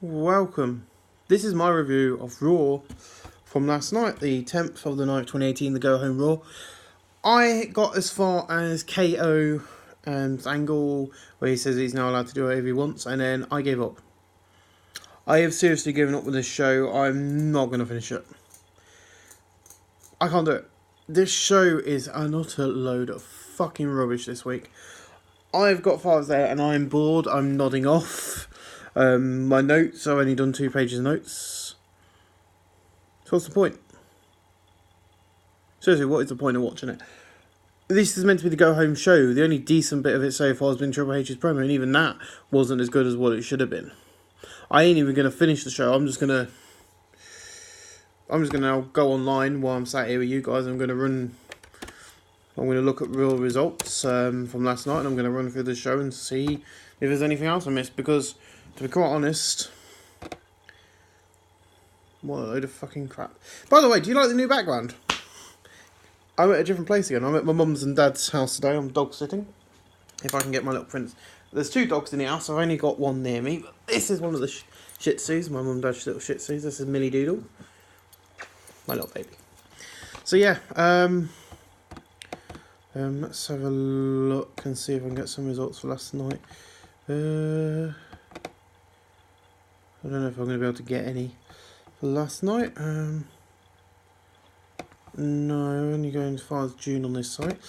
Welcome. This is my review of Raw from last night, the 10th of the night, 2018, the Go Home Raw. I got as far as KO angle where he says he's now allowed to do whatever he wants, and then I gave up. I have seriously given up with this show. I'm not going to finish it. I can't do it. This show is an utter load of fucking rubbish this week. I've got files there and I'm bored. I'm nodding off. My notes, I've only done 2 pages of notes. So what's the point? Seriously, what is the point of watching it? This is meant to be the go-home show. The only decent bit of it so far has been Triple H's promo, and even that wasn't as good as what it should have been. I ain't even going to finish the show. I'm just going to now go online while I'm sat here with you guys. I'm going to look at real results from last night, and I'm going to run through the show and see if there's anything else I missed, because to be quite honest, what a load of fucking crap. By the way, do you like the new background? I'm at a different place again. I'm at my mum's and dad's house today. I'm dog sitting. If I can get my little prince. There's 2 dogs in the house. I've only got one near me. But this is one of the Shih Tzus. My mum and dad's little Shih Tzus. This is Millie Doodle. My little baby. So yeah. Let's have a look and see if I can get some results for last night. I don't know if I'm going to be able to get any for last night. No, only going as far as June on this site.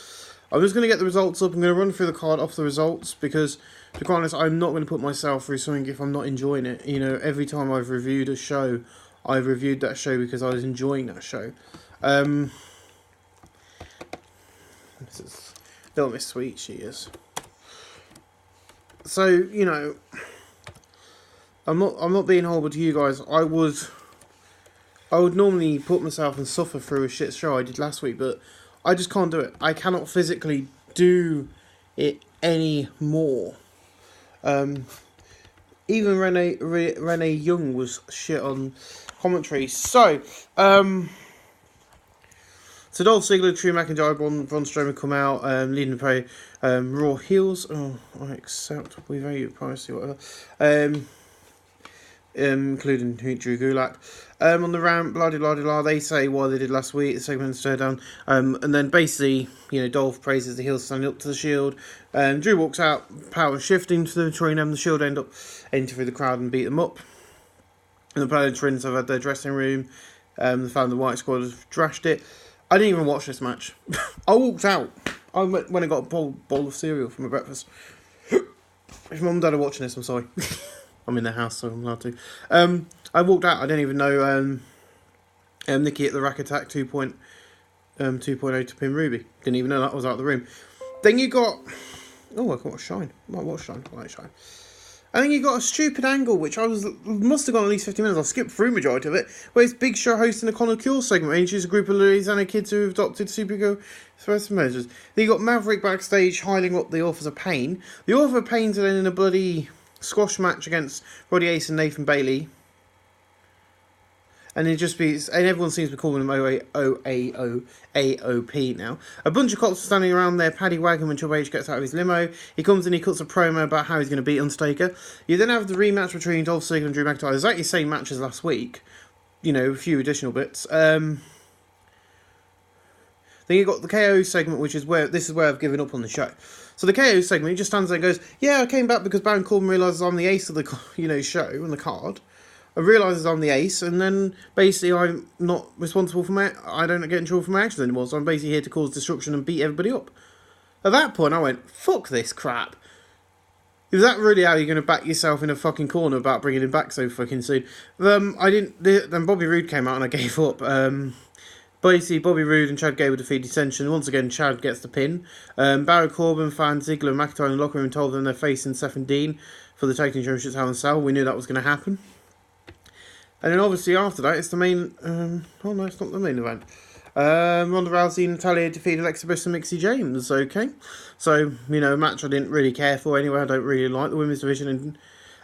I'm just going to get the results up. I'm going to run through the card off the results because, to be quite honest, I'm not going to put myself through something if I'm not enjoying it. You know, every time I've reviewed a show, I've reviewed that show because I was enjoying that show. This is Little Miss Sweet, she is. So, you know, I'm not being horrible to you guys. I would normally put myself and suffer through a shit show I did last week, but I just can't do it. I cannot physically do it anymore. Even Renee Young was shit on commentary. So Dolph Ziggler, Drew McIntyre, Braun Strowman come out, leading the play. Raw heels. Oh, I accept. We value privacy, whatever. Including Drew Gulak. On the ramp, blah, blah, blah, blah, they say what they did last week, the segment stare down. And then basically, you know, Dolph praises the heels standing up to the Shield. Drew walks out, power shifting to between them. The Shield end up entering through the crowd and beat them up. And the Paladins have had their dressing room. They found the White Squad has trashed it. I didn't even watch this match. I walked out. I went when I got a bowl of cereal for my breakfast. If Mum and Dad are watching this, I'm sorry. I'm in their house, so I'm allowed to. I walked out. I didn't even know Nikki at the Rack Attack 2.0 to pin Ruby. Didn't even know that was out of the room. Then you got... Oh, I got Shine. I might watch Shine. I like Shine. And then you got a stupid angle, which must have gone at least 50 minutes. I skipped through majority of it, where it's Big Show hosting a Conor Cure segment, where he introduces a group of Louisiana kids who have adopted Supergirl threats measures. Then you got Maverick backstage hiling up the Authors of Pain. The Author of Pain's then in a bloody squash match against Roddy Ace and Nathan Bailey. And everyone seems to be calling him AOP now. A bunch of cops are standing around their paddy wagon when Triple H gets out of his limo. He comes in, he cuts a promo about how he's going to beat Undertaker. You then have the rematch between Dolph Ziggler and Drew McIntyre. Exactly the same match as last week. You know, a few additional bits. Then you got the KO segment, which is where I've given up on the show. So the KO segment, he just stands there and goes, "Yeah, I came back because Baron Corbin realises I'm the ace of the show on the card. I realises I'm the ace, and then basically I'm not responsible for I don't get in trouble for my actions anymore, so I'm basically here to cause destruction and beat everybody up." At that point, I went, fuck this crap. Is that really how you're going to back yourself in a fucking corner about bringing him back so fucking soon? Then Bobby Roode came out and I gave up. Basically, Bobby Roode and Chad Gable defeat Dissension. Once again, Chad gets the pin. Baron Corbin found Ziggler and McIntyre in the locker room and told them they're facing Seth and Dean for the Tag Team Championships Hell in a Cell. We knew that was going to happen. And then obviously after that, it's the main... oh no, it's not the main event. Ronda Rousey and Natalya defeated Alexa Bliss and Mixie James. Okay. So, you know, a match I didn't really care for anyway. I don't really like the women's division.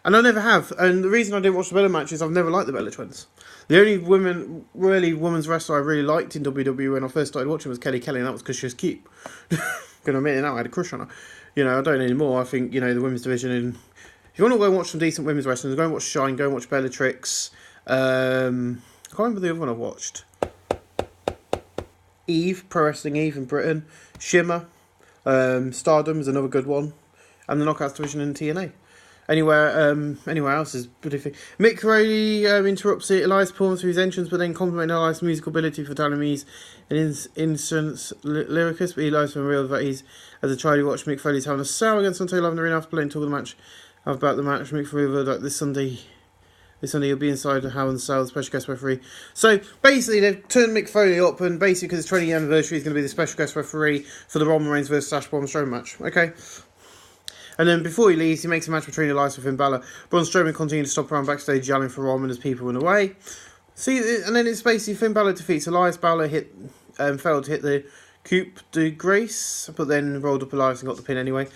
And I never have. And the reason I didn't watch the Bella match is I've never liked the Bella Twins. The only women's wrestler I really liked in WWE when I first started watching was Kelly Kelly, and that was because she was cute. Gonna admit it now, I had a crush on her. You know, I don't anymore. I think, you know, the women's division If you want to go and watch some decent women's wrestling, go and watch Shine, go and watch Bellatrix. I can't remember the other one I watched. Eve, Pro Wrestling Eve in Britain. Shimmer. Stardom is another good one. And the Knockouts division in TNA. Anywhere else is pretty thing. Mick Foley interrupts Elias performance through his entrance, but then complimenting Elias' musical ability for telling me he's an instance lyricist, but Elias revealed that he's, as a child, he watched Mick Foley's Hell in a Cell against Santo Love in the arena after playing talk of the match. About the match, Mick Foley revealed that this Sunday he'll be inside the Hell in a Cell, special guest referee. So basically, they've turned Mick Foley up, and basically, because it's 20th anniversary, he's going to be the special guest referee for the Roman Reigns vs. Sash Braun Strowman match. Okay. And then before he leaves, he makes a match between Elias and Finn Balor. Braun Strowman continued to stop around backstage yelling for Roman as people went away. See, and then it's basically Finn Balor defeats Elias. Balor failed to hit the coup de grace, but then rolled up Elias and got the pin anyway.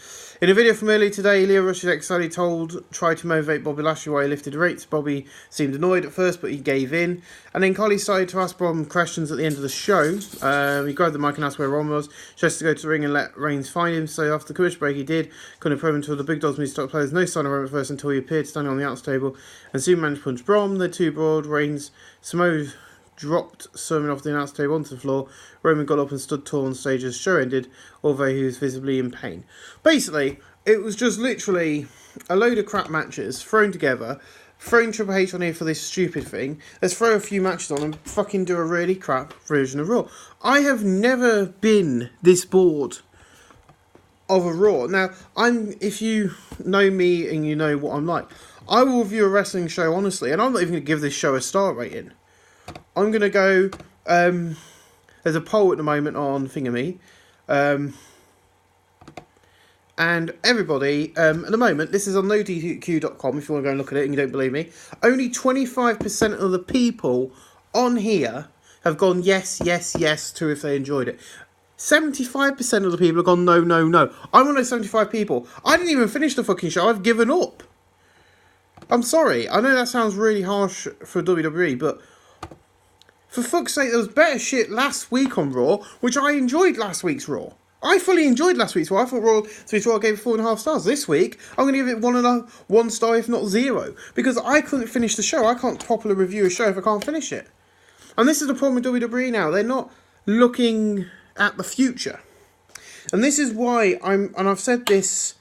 In a video from earlier today, Lio Rush's ex-Sally tried to motivate Bobby Lashley while he lifted weights. Bobby seemed annoyed at first, but he gave in. And then Carly started to ask Braun questions at the end of the show. He grabbed the mic and asked where Ron was. She has to go to the ring and let Reigns find him. So after the commercial break, he did. Couldn't probe until the big dogs moved to players. No sign of Roman first until he appeared standing on the outs table. And soon managed to punch Braun. The two broad Reigns. Samoa dropped Sermon off the announce table onto the floor. Roman got up and stood tall on stage as the show ended, although he was visibly in pain. Basically, it was just literally a load of crap matches thrown together, throwing Triple H on here for this stupid thing. Let's throw a few matches on and fucking do a really crap version of Raw. I have never been this bored of a Raw. Now, if you know me and you know what I'm like, I will review a wrestling show honestly, and I'm not even going to give this show a star rating. I'm going to go, there's a poll at the moment on Thingamy, and everybody, at the moment, this is on nodq.com if you want to go and look at it and you don't believe me, only 25% of the people on here have gone yes, yes, yes to if they enjoyed it. 75% of the people have gone no, no, no. I'm one of those 75 people. I didn't even finish the fucking show, I've given up. I'm sorry, I know that sounds really harsh for WWE, but for fuck's sake, there was better shit last week on Raw, which I enjoyed last week's Raw. I fully enjoyed last week's Raw. I thought Raw I gave it 4.5 stars. This week, I'm going to give it 1 star, if not 0. Because I couldn't finish the show. I can't properly review a show if I can't finish it. And this is the problem with WWE now. They're not looking at the future. And this is why and I've said this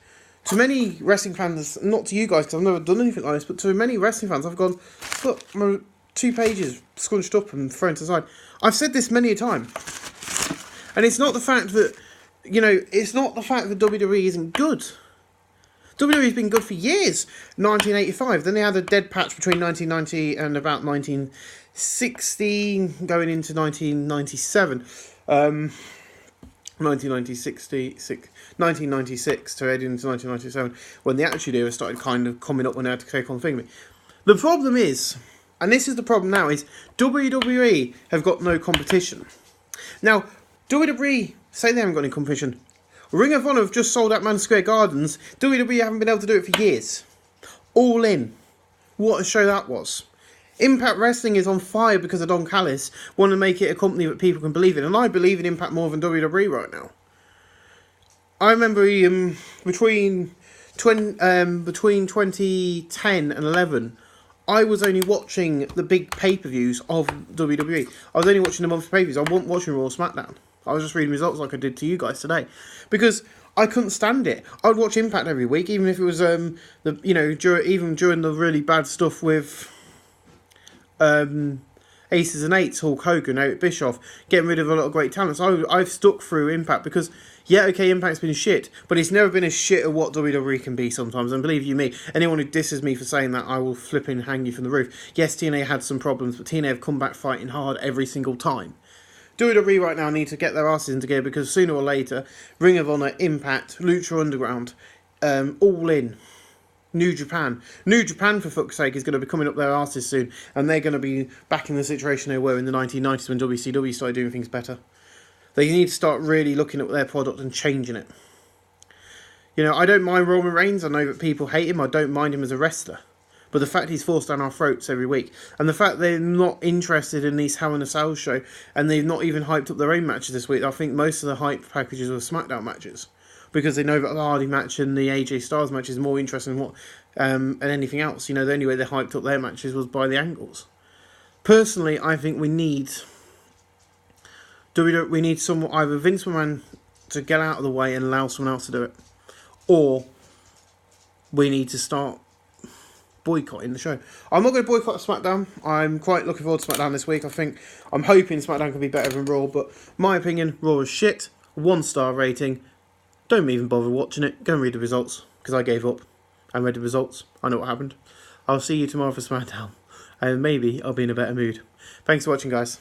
to many wrestling fans, not to you guys, because I've never done anything like this, but to many wrestling fans, I've gone, look, my 2 pages scrunched up and thrown to the side. I've said this many a time. And it's not the fact that, it's not the fact that WWE isn't good. WWE's been good for years. 1985. Then they had a dead patch between 1990 and about 1960, going into 1997. 1996 to head into 1997, when the Attitude Era started kind of coming up when they had to take on Thingamy. The problem is, and this is the problem now, is WWE have got no competition. Now, WWE say they haven't got any competition. Ring of Honor have just sold out Madison Square Gardens. WWE haven't been able to do it for years. All In. What a show that was. Impact Wrestling is on fire because of Don Callis want to make it a company that people can believe in. And I believe in Impact more than WWE right now. I remember between 2010 and 11, I was only watching the big pay-per-views of WWE. I was only watching the monthly pay-per-views. I wasn't watching Raw or SmackDown. I was just reading results like I did to you guys today. Because I couldn't stand it. I would watch Impact every week, even if it was, even during the really bad stuff with Aces and Eights, Hulk Hogan, Eric Bischoff, getting rid of a lot of great talent. So I've stuck through Impact because, yeah, okay, Impact's been shit, but it's never been as shit at what WWE can be sometimes. And believe you me, anyone who disses me for saying that, I will flipping hang you from the roof. Yes, TNA had some problems, but TNA have come back fighting hard every single time. WWE right now need to get their asses in together because sooner or later, Ring of Honor, Impact, Lucha Underground, All In, New Japan, for fuck's sake, is going to be coming up their asses soon, and they're going to be back in the situation they were in the 1990s when WCW started doing things better. They need to start really looking at their product and changing it. I don't mind Roman Reigns. I know that people hate him. I don't mind him as a wrestler. But the fact he's forced down our throats every week, and the fact they're not interested in these Hell in a Cell show, and they've not even hyped up their own matches this week. I think most of the hype packages were SmackDown matches. because they know that the Hardy match and the AJ Styles match is more interesting than anything else. You know, the only way they hyped up their matches was by the angles. Personally, I think we need someone, either Vince McMahon to get out of the way and allow someone else to do it, or we need to start boycotting the show. I'm not going to boycott SmackDown. I'm quite looking forward to SmackDown this week. I'm hoping SmackDown can be better than Raw, but my opinion, Raw is shit. 1-star rating. Don't even bother watching it. Go and read the results, because I gave up and read the results. I know what happened. I'll see you tomorrow for SmackDown, and maybe I'll be in a better mood. Thanks for watching, guys.